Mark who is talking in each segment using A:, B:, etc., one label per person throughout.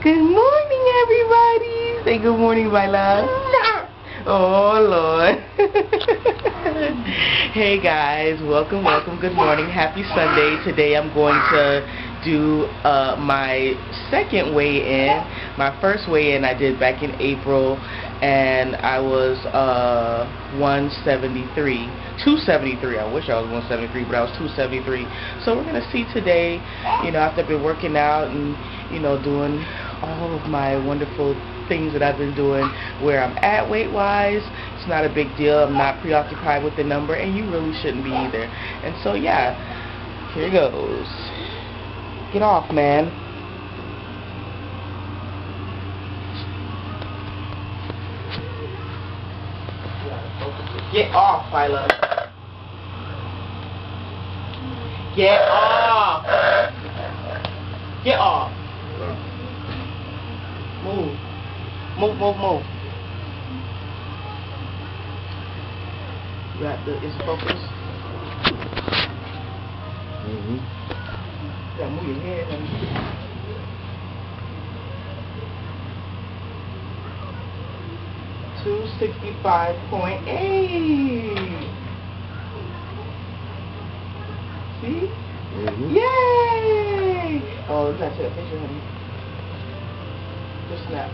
A: Good morning, everybody. Say good morning, my love. Oh, Lord. Hey, guys. Welcome. Good morning. Happy Sunday. Today I'm going to do my second weigh-in. My first weigh-in I did back in April, and I was 173. 273. I wish I was 173, but I was 273. So we're going to see today, after I've been working out and, doing all of my wonderful things that I've been doing, where I'm at weight-wise. It's not a big deal. I'm not preoccupied with the number, and you really shouldn't be either. And so, yeah, here goes. Get off, man. Get off, Phila. Get off. Get off. Move. Move. You got the, is it focus? Yeah, move your head. 265.8. See? Yay! Oh, you gotta take a picture, honey. Just snap.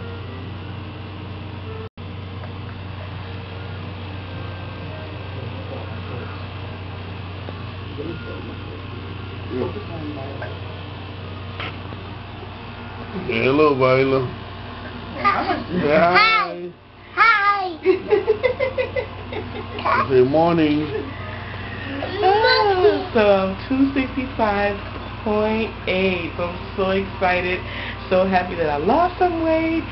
B: Hello, Viola. Hi.
C: Hi.
B: Good morning.
A: So I'm 265.8. So I'm so excited, so happy that I lost some weight,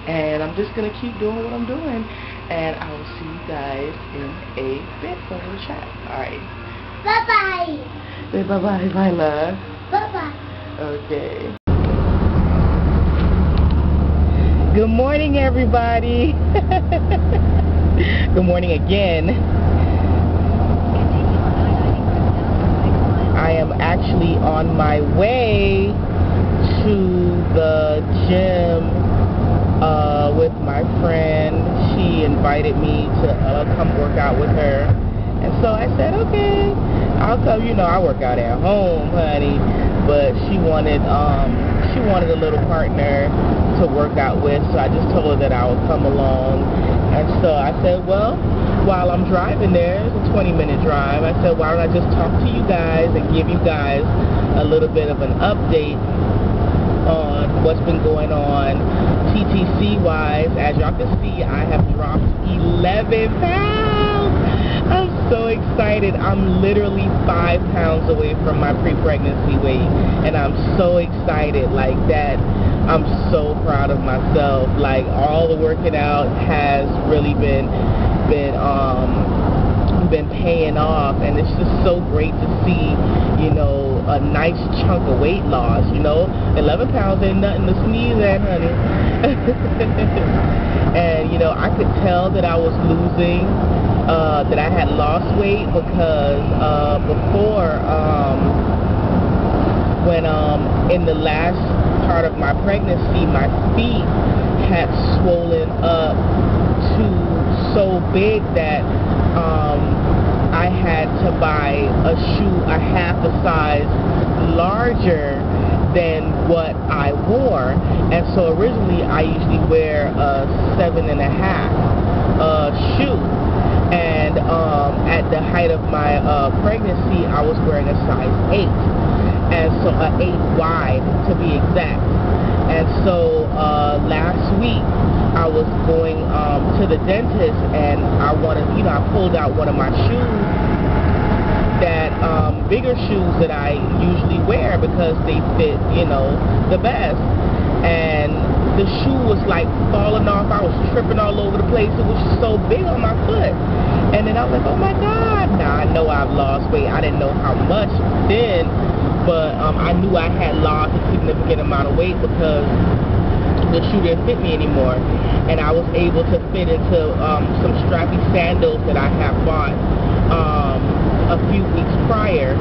A: and I'm just gonna keep doing what I'm doing. And I will see you guys in a bit for the chat. All right.
C: Bye bye.
A: Say bye bye, my love.
C: Bye bye.
A: Okay. Good morning, everybody. Good morning again. I am actually on my way to the gym with my friend. She invited me to come work out with her. And so I said, okay, I'll come. I work out at home, honey. But she wanted a little partner to work out with, so I just told her that I would come along. And so I said, well, while I'm driving there, it's a 20-minute drive, I said, why don't I just talk to you guys and give you guys a little bit of an update on what's been going on TTC-wise. As y'all can see, I have dropped 11 pounds. I'm so excited. I'm literally 5 pounds away from my pre-pregnancy weight, and I'm so excited like that. I'm so proud of myself. Like, all the working out has really been paying off, and it's just so great to see, a nice chunk of weight loss. 11 pounds ain't nothing to sneeze at, honey. And I could tell that I was losing, that I had lost weight, because before, when in the last part of my pregnancy, my feet had swollen up to so big that I had to buy a shoe a half a size larger than what I wore. And so originally I usually wear a 7.5 shoe. And at the height of my pregnancy, I was wearing a size 8. And so an 8 wide, to be exact. And so last week I was going to the dentist, and I pulled out one of my shoes, that bigger shoes that I usually wear, because they fit, the best. And the shoe was like falling off. I was tripping all over the place. It was just so big on my foot. And then I was like, oh my God. Now I know I've lost weight. I didn't know how much then, but I knew I had lost a significant amount of weight, because the shoe didn't fit me anymore. And I was able to fit into some strappy sandals that I have bought a few weeks prior.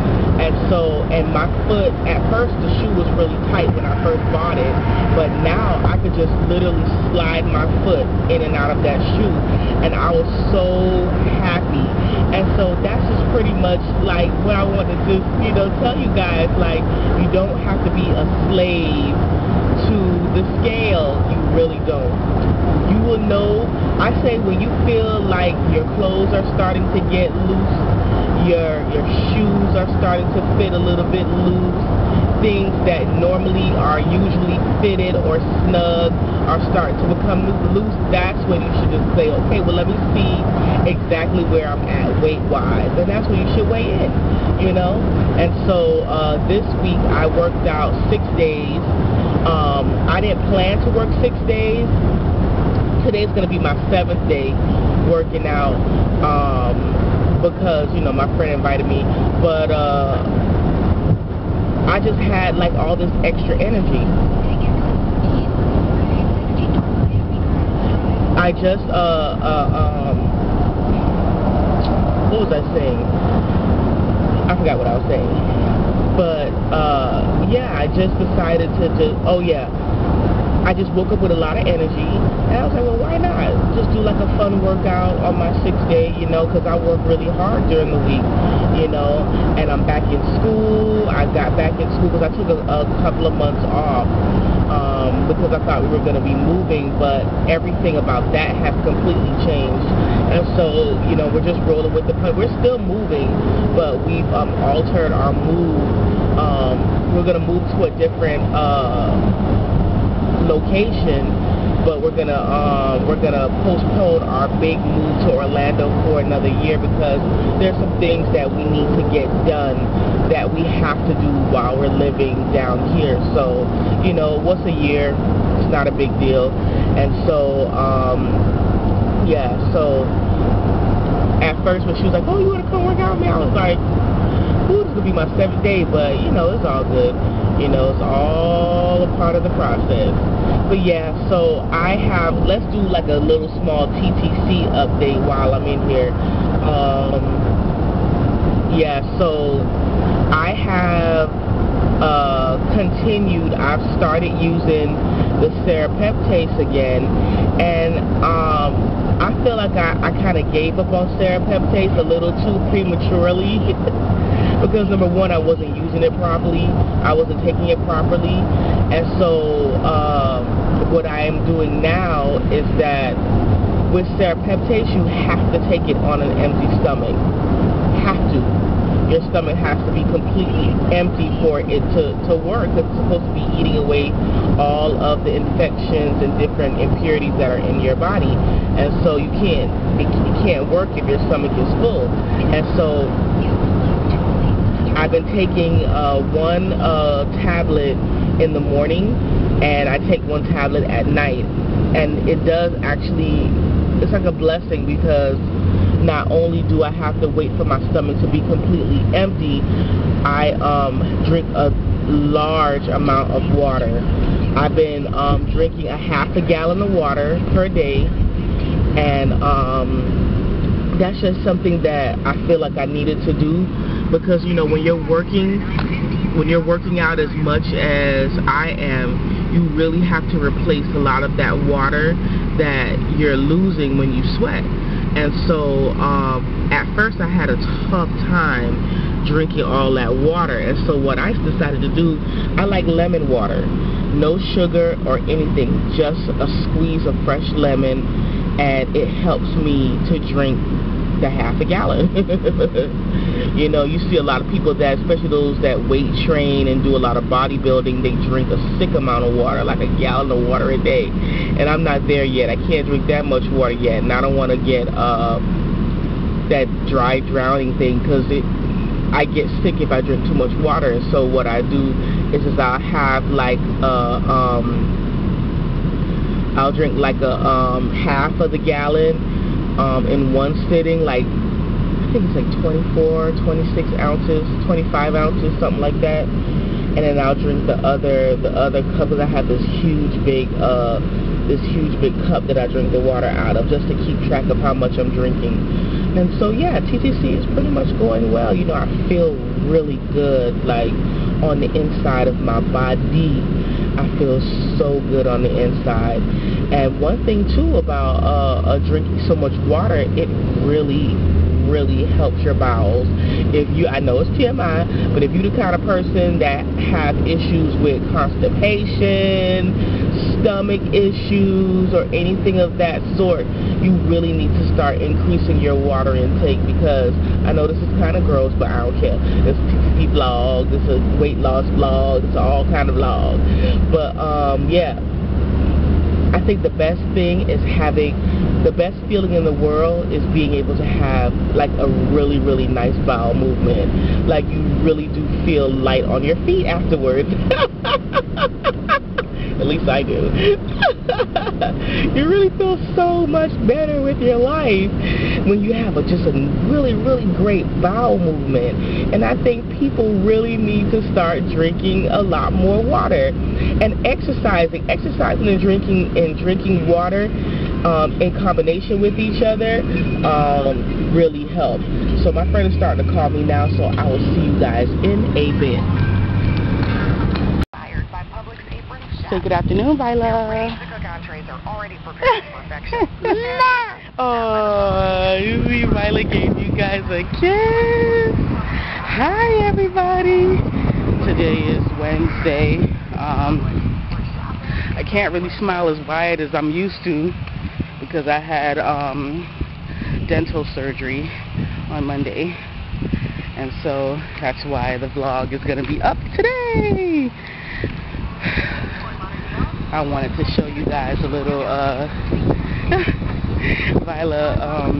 A: And my foot, at first the shoe was really tight when I first bought it, but now I could just literally slide my foot in and out of that shoe, and I was so happy. And so that's just pretty much like what I wanted to, tell you guys. Like, you don't have to be a slave to the scale. You really don't. You will know. I say when you feel like your clothes are starting to get loose, your shoes are starting to fit a little bit loose, things that normally are usually fitted or snug are starting to become loose, that's when you should just say, okay, well, let me see exactly where I'm at weight-wise, and that's when you should weigh in, And so this week I worked out 6 days. I didn't plan to work 6 days. Today's going to be my 7th day working out, because, my friend invited me, but I just had like all this extra energy. I just, what was I saying? I forgot what I was saying. But, yeah, I just decided to I just woke up with a lot of energy, and I was like, well, why not just do like a fun workout on my 6th day, because I work really hard during the week, and I'm back in school. I got back in school because I took a couple of months off, because I thought we were going to be moving, but everything about that has completely changed. And so, we're just rolling with the punch. We're still moving, but we've altered our move. We're going to move to a different location, but we're gonna postpone our big move to Orlando for another year, because there's some things that we need to get done that we have to do while we're living down here. So, what's a year? It's not a big deal. And so, yeah, so at first when she was like, oh, you want to come work out with me? I was like, ooh, this is going to be my 7th day, but, it's all good. It's all a part of the process. But yeah, so let's do like a little small TTC update while I'm in here. Yeah, so I have continued. I've started using the serapeptase again, and I feel like I kind of gave up on serapeptase a little too prematurely. Because number one, I wasn't using it properly. I wasn't taking it properly. And so what I am doing now is that with serapeptase, you have to take it on an empty stomach. Have to. Your stomach has to be completely empty for it to work. It's supposed to be eating away all of the infections and different impurities that are in your body. And so it can't work if your stomach is full. And so I've been taking one tablet in the morning, and I take one tablet at night, and it does actually, it's like a blessing, because not only do I have to wait for my stomach to be completely empty, I drink a large amount of water. I've been drinking a half a gallon of water per day, and that's just something that I feel like I needed to do, because when you're working out as much as I am, you really have to replace a lot of that water that you're losing when you sweat. And so at first I had a tough time drinking all that water, and so what I decided to do, I like lemon water, no sugar or anything, just a squeeze of fresh lemon, and it helps me to drink the half a gallon. You see a lot of people that, especially those that weight train and do a lot of bodybuilding, they drink a sick amount of water, like a gallon of water a day. And I'm not there yet. I can't drink that much water yet, and I don't want to get that dry drowning thing, because I get sick if I drink too much water. And so what I do is I'll have like I'll drink like a half of the gallon in one sitting, like I think it's like 24, 26 ounces, 25 ounces, something like that. And then I'll drink the other cup, because I have this huge big cup that I drink the water out of, just to keep track of how much I'm drinking. And so yeah, TTC is pretty much going well. You know, I feel really good, like on the inside of my body. I feel so good on the inside. And one thing too about drinking so much water, it really helps your bowels. If you, I know it's TMI, but if you're the kind of person that have issues with constipation, stomach issues, or anything of that sort, you really need to start increasing your water intake, because I know this is kind of gross, but I don't care. It's a TTC vlog, it's a weight loss vlog, it's all kind of vlog. But yeah, I think the best thing is having, the best feeling in the world is being able to have like a really nice bowel movement. Like you really do feel light on your feet afterwards. At least I do. You really feel so much better with your life when you have just a really great bowel movement. And I think people really need to start drinking a lot more water and exercising and drinking water in combination with each other really help. So my friend is starting to call me now, so I will see you guys in a bit. Say good afternoon, Viola. Oh, you see, Viola gave you guys a kiss. Hi, everybody. Today is Wednesday. I can't really smile as wide as I'm used to because I had dental surgery on Monday, and so that's why the vlog is going to be up today. I wanted to show you guys a little Viola,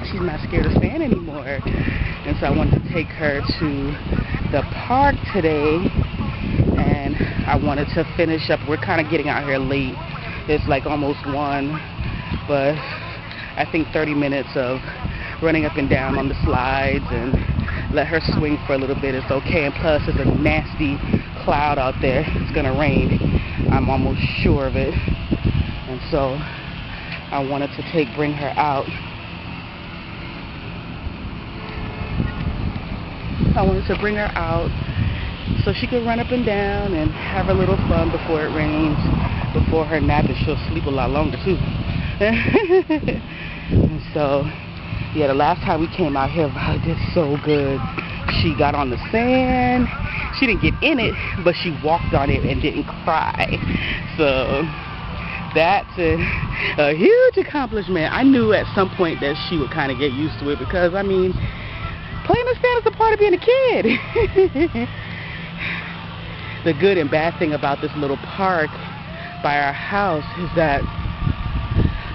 A: she's not scared of sand anymore, and so I wanted to take her to the park today, and I wanted to finish up. We're kind of getting out here late. It's like almost 1, but I think 30 minutes of running up and down on the slides and let her swing for a little bit is okay. And plus, it's a nasty cloud out there. It's gonna rain. I'm almost sure of it. And so I wanted to bring her out. I wanted to bring her out so she could run up and down and have a little fun before it rains, before her nap, and she'll sleep a lot longer too. And so, yeah, the last time we came out here, Viola did so good. She got on the sand. She didn't get in it, but she walked on it and didn't cry. So that's a huge accomplishment. I knew at some point that she would kind of get used to it, because, I mean, playing the sand is a part of being a kid. The good and bad thing about this little park by our house is that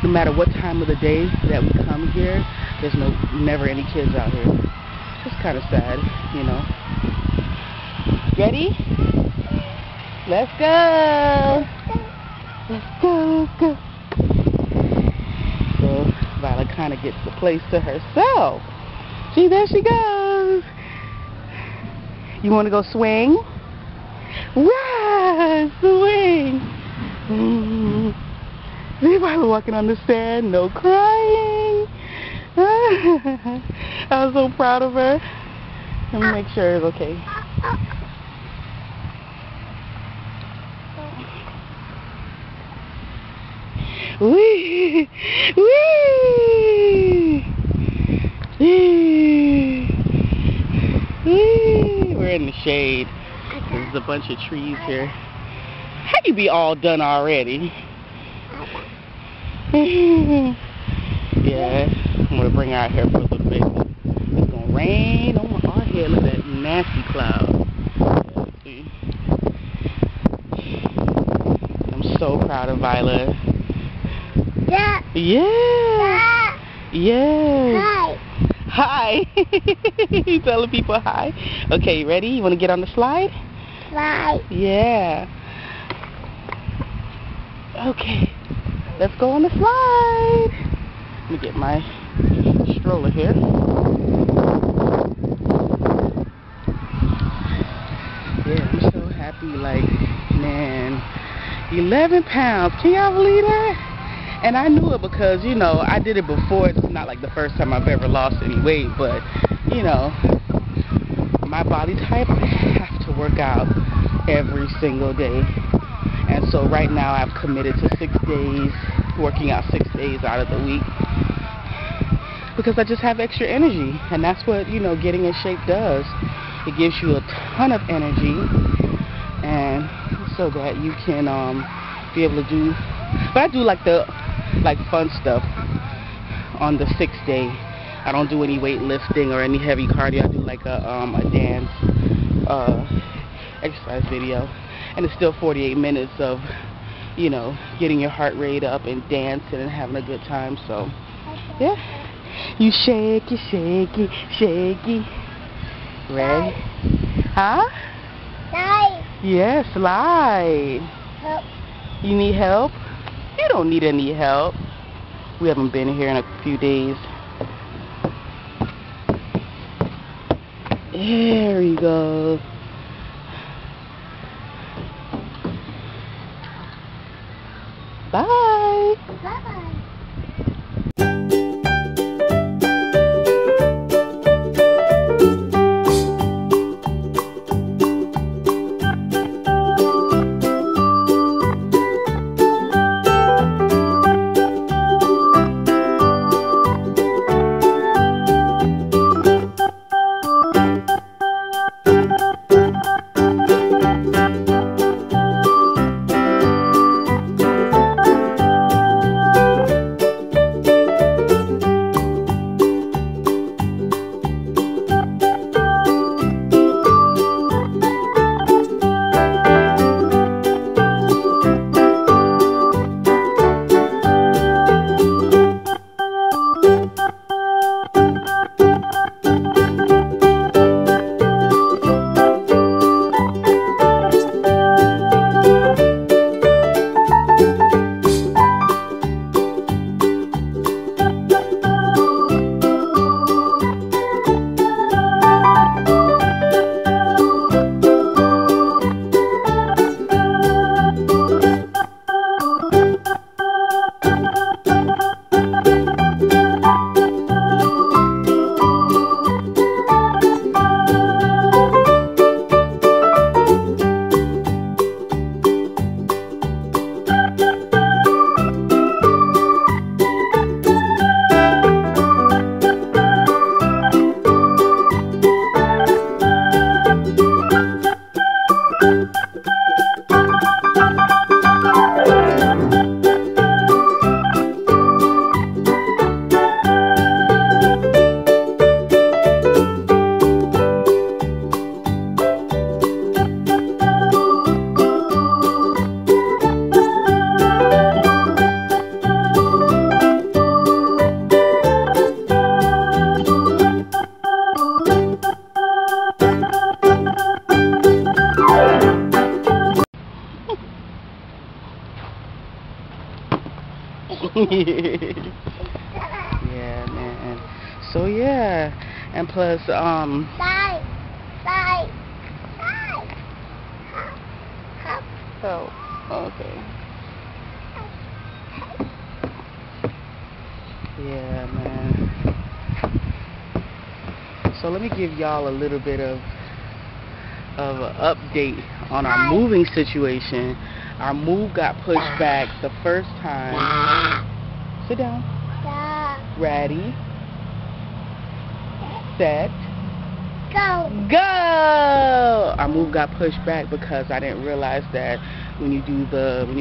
A: no matter what time of the day that we come here, there's never any kids out here. It's kind of sad, you know. Ready? Let's go! Let's go! So Viola kind of gets the place to herself. See, there she goes. You want to go swing? Wow, swing! See Viola walking on the sand, no crying. I was so proud of her. Let me make sure it's okay. Wee! Wee! Wee! Wee! We're in the shade. There's a bunch of trees here. How you be all done already? Yeah, I'm gonna bring her out here for a little bit. It's gonna rain on our head. Look at that nasty cloud. Yeah, see? I'm so proud of Viola.
C: Yeah.
A: Yeah. Yeah.
C: Hi.
A: Hi. You telling people hi? Okay, you ready? You want to get on the slide?
C: Bye.
A: Yeah. Okay. Let's go on the slide. Let me get my stroller here. Yeah, I'm so happy. Like, man, 11 pounds. Can y'all believe that? And I knew it because, you know, I did it before. It's not like the first time I've ever lost any weight, but, you know, my body type, I have to work out every single day. And so right now I've committed to 6 days, working out 6 days out of the week, because I just have extra energy. And that's what, you know, getting in shape does. It gives you a ton of energy, and so that you can be able to do, but I do like the fun stuff on the 6th day. I don't do any weightlifting or any heavy cardio. I do like a dance exercise video, and it's still 48 minutes of, you know, getting your heart rate up and dancing and having a good time. So yeah, you shake it, shake it, shake it. Ready? Huh?
C: Slide.
A: Yes, slide.
C: Help.
A: You need help? You don't need any help. We haven't been here in a few days. There we go. Bye.
C: Bye-bye.
A: Yeah, man. So yeah, and plus
C: Slide. Slide. Slide. Help.
A: oh, okay. Yeah, man. So let me give y'all a little bit of an update on our moving situation. Our move got pushed back the first time. Sit down.
C: Yeah.
A: Ready, set,
C: Go.
A: go! Our move got pushed back because I didn't realize that when you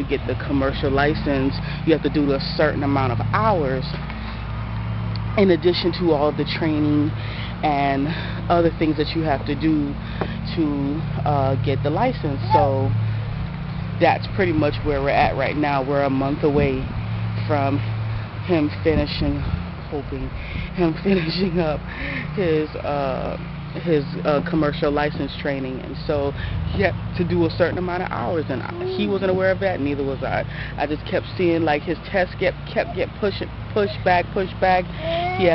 A: get the commercial license, you have to do a certain amount of hours in addition to all the training and other things that you have to do to get the license. So that's pretty much where we're at right now. We're a month away from him finishing up his commercial license training, and so he had to do a certain amount of hours, and he wasn't aware of that, neither was I. I just kept seeing like his tests kept pushed back. He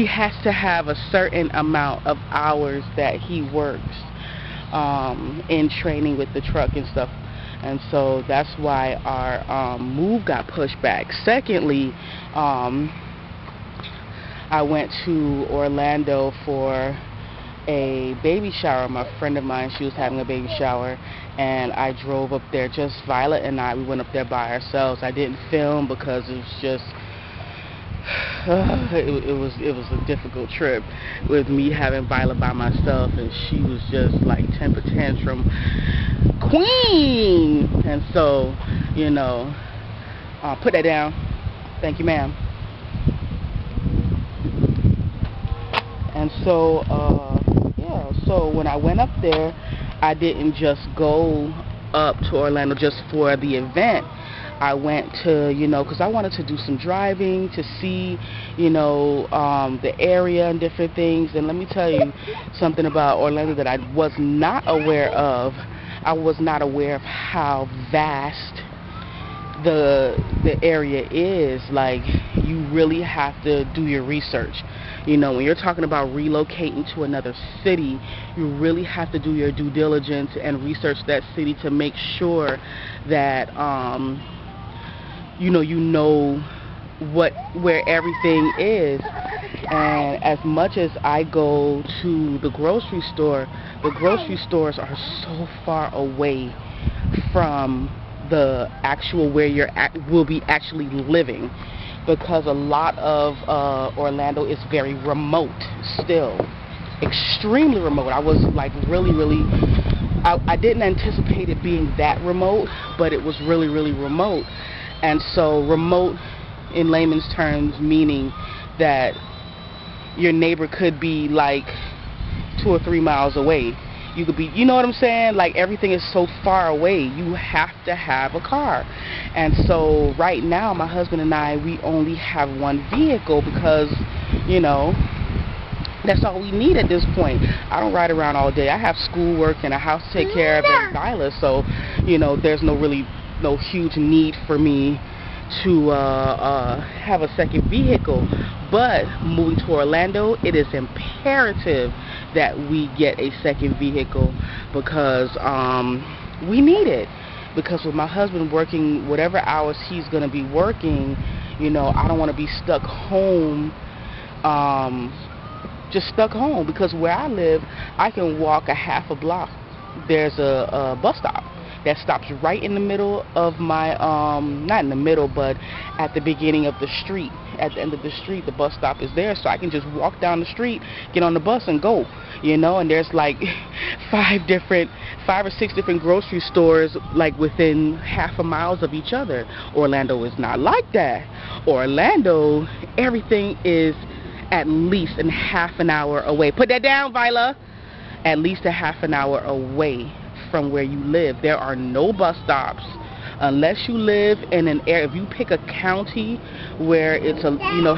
A: has to have a certain amount of hours that he works in training with the truck and stuff. And so that's why our move got pushed back. Secondly, I went to Orlando for a baby shower. My friend of mine, she was having a baby shower, and I drove up there. Just Violet and I, we went up there by ourselves. I didn't film because it was just it was a difficult trip with me having Violet by myself, and she was just like temper tantrum queen. And so, you know, put that down. Thank you, ma'am. And so yeah, so when I went up there, I didn't just go up to Orlando just for the event. I went to, you know, because I wanted to do some driving to see, you know, the area and different things. And let me tell you something about Orlando that I was not aware of. I was not aware of how vast the area is. Like, you really have to do your research. You know, when you're talking about relocating to another city, you really have to do your due diligence and research that city to make sure that you know where everything is. And as much as I go to the grocery stores are so far away from the actual where will be actually living, because a lot of Orlando is very remote still, extremely remote. I was like really I didn't anticipate it being that remote, but it was really remote. And so remote in layman's terms meaning that your neighbor could be like 2 or 3 miles away. You could be, you know what I'm saying? Like, everything is so far away. You have to have a car. And so right now, my husband and I, we only have one vehicle because, you know, that's all we need at this point. I don't ride around all day. I have schoolwork and a house to take care of and Silas, so, you know, there's no huge need for me to have a second vehicle. But moving to Orlando, it is imperative that we get a second vehicle because we need it. Because with my husband working whatever hours he's going to be working, you know, I don't want to be stuck home, just stuck home. Because where I live, I can walk a half a block. There's a bus stop that stops right in the middle of my, not in the middle, but at the beginning of the street. At the end of the street, the bus stop is there, so I can just walk down the street, get on the bus, and go. You know, and there's like 5 or 6 different grocery stores like within half a mile of each other. Orlando is not like that. Orlando, everything is at least a half an hour away. Put that down, Viola. At least a half an hour away from where you live. There are no bus stops unless you live in an area. If you pick a county where it's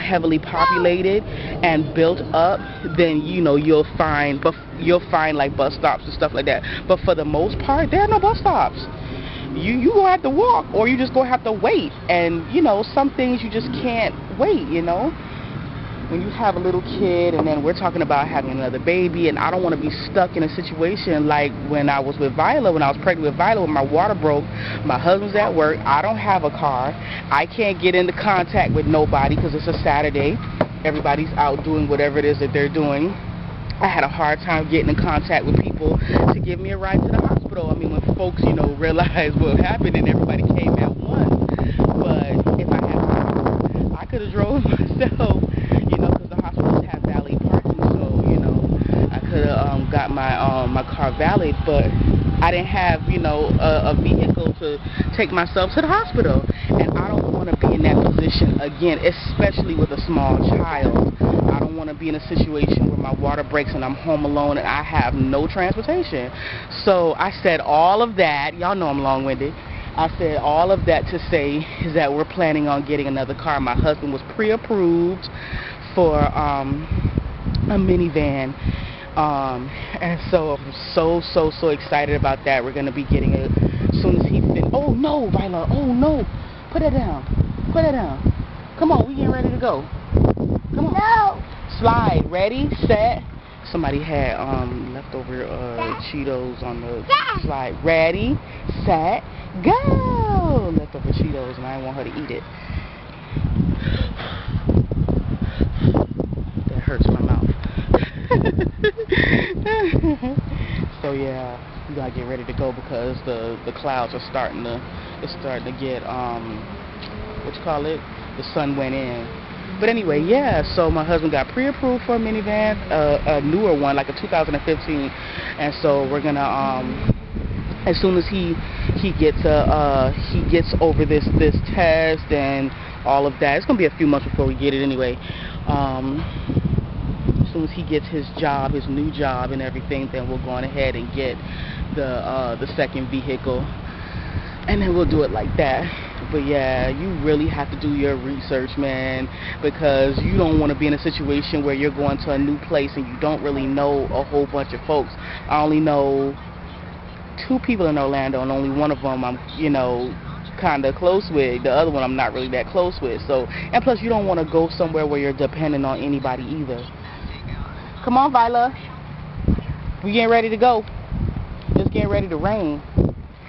A: heavily populated and built up, then you'll find like bus stops and stuff like that. But for the most part, there are no bus stops. You gonna have to walk, or you just gonna have to wait. And some things you just can't wait. When you have a little kid, and then we're talking about having another baby, and I don't want to be stuck in a situation like when I was with Viola, when I was pregnant with Viola, when my water broke, my husband's at work, I don't have a car, I can't get into contact with nobody because it's a Saturday, everybody's out doing whatever it is that they're doing. I had a hard time getting in contact with people to give me a ride to the hospital. I mean, when folks, realized what happened and everybody came at once. But if I had, I could have drove myself. Because the hospitals have valet parking, so I could have got my car valet, but I didn't have a vehicle to take myself to the hospital, and I don't want to be in that position again, especially with a small child. I don't want to be in a situation where my water breaks and I'm home alone and I have no transportation. So I said all of that. Y'all know I'm long-winded. I said all of that to say is that we're planning on getting another car. My husband was pre-approved for a minivan, and so I'm so excited about that. We're going to be getting it as soon as he finishes. Oh no, Viola, oh no, put that down, come on, we getting ready to go, come on,
C: No.
A: slide, ready, set, somebody had leftover Cheetos on the slide. Ready, set, go! Leftover Cheetos, and I didn't want her to eat it. That hurts my mouth. So yeah, we gotta get ready to go because the clouds are starting to get what you call it? The sun went in. But anyway, yeah, so my husband got pre-approved for a minivan, a newer one, like a 2015, and so we're gonna as soon as he gets over this test and all of that, it's gonna be a few months before we get it anyway. As soon as he gets his new job and everything, then we'll go on ahead and get the second vehicle, and then we'll do it like that. But yeah, you really have to do your research, man, because you don't want to be in a situation where you're going to a new place and you don't really know a whole bunch of folks. I only know 2 people in Orlando, and only one of them I'm, kind of close with. The other one I'm not really that close with. So, and plus you don't want to go somewhere where you're dependent on anybody either. Come on, Viola. We getting ready to go. It's getting ready to rain.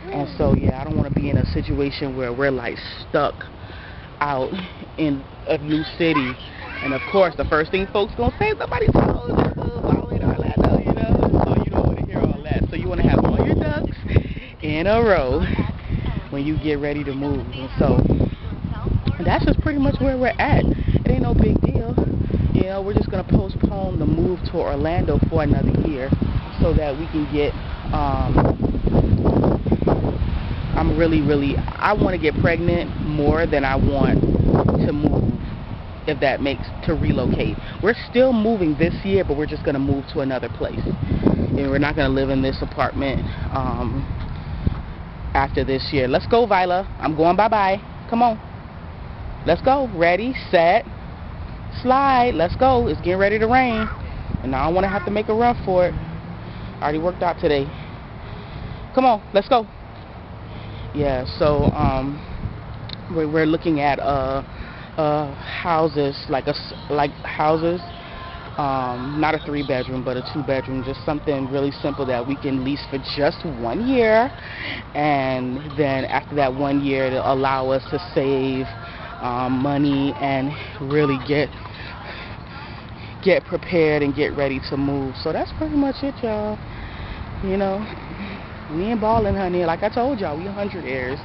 A: And so, yeah, I don't want to be in a situation where we're, like, stuck out in a new city. And, of course, the first thing folks going to say is somebody told us all in Orlando, So you don't want to hear all that. So you want to have all your ducks in a row when you get ready to move. And so that's just pretty much where we're at. It ain't no big deal. We're just going to postpone the move to Orlando for another year so that we can get... I want to get pregnant more than I want to move, if that makes, to relocate. We're still moving this year, but we're just going to move to another place. And we're not going to live in this apartment after this year. Let's go, Viola. I'm going bye-bye. Come on. Let's go. Ready, set, slide. Let's go. It's getting ready to rain. And I don't want to have to make a run for it. I already worked out today. Come on. Let's go. Yeah, so we're looking at houses, like houses, not a 3-bedroom, but a 2-bedroom, just something really simple that we can lease for just 1 year, and then after that 1 year, it'll allow us to save money and really get prepared and get ready to move. So that's pretty much it, y'all. We ain't balling, honey. Like I told y'all, we 100-airs.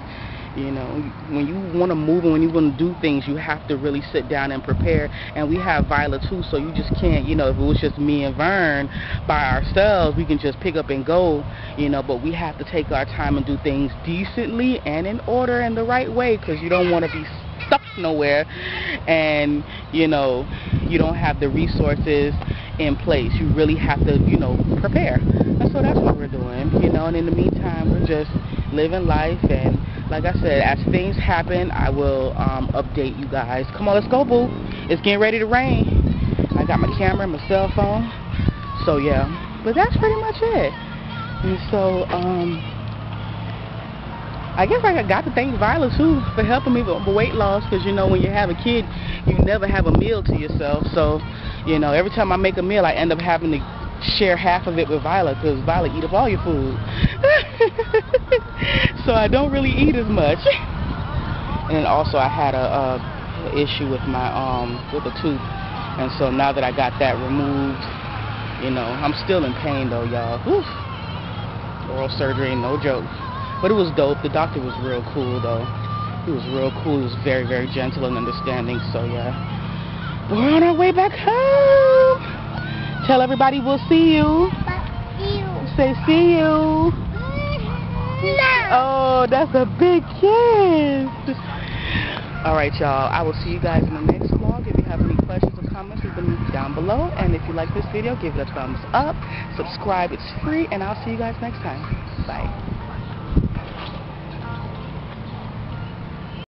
A: When you want to move and when you want to do things, you have to really sit down and prepare. And we have Viola too, so you just can't, if it was just me and Vern by ourselves, we can just pick up and go, but we have to take our time and do things decently and in order and the right way, because you don't want to be stuck nowhere and, you don't have the resources in place. You really have to, prepare. And so that's what we're doing, and in the meantime, we're just living life. And like I said, as things happen, I will update you guys. Come on, let's go, boo. It's getting ready to rain. I got my camera and my cell phone. So, yeah. But that's pretty much it. And so, I guess I got to thank Viola, too, for helping me with weight loss. Because, when you have a kid, you never have a meal to yourself. So, every time I make a meal, I end up having to share half of it with Viola, because Viola eat up all your food. So I don't really eat as much. And then also I had a issue with my with a tooth, and so now that I got that removed, I'm still in pain though, y'all. Oral surgery ain't no joke, but it was dope. The doctor was real cool though. He was real cool. He was very, very gentle and understanding. So yeah, we're on our way back home. Tell everybody we'll see you. Say see you. Oh, that's a big kiss. Alright, y'all. I will see you guys in the next vlog. If you have any questions or comments, leave them down below. And if you like this video, give it a thumbs up. Subscribe. It's free. And I'll see you guys next time. Bye.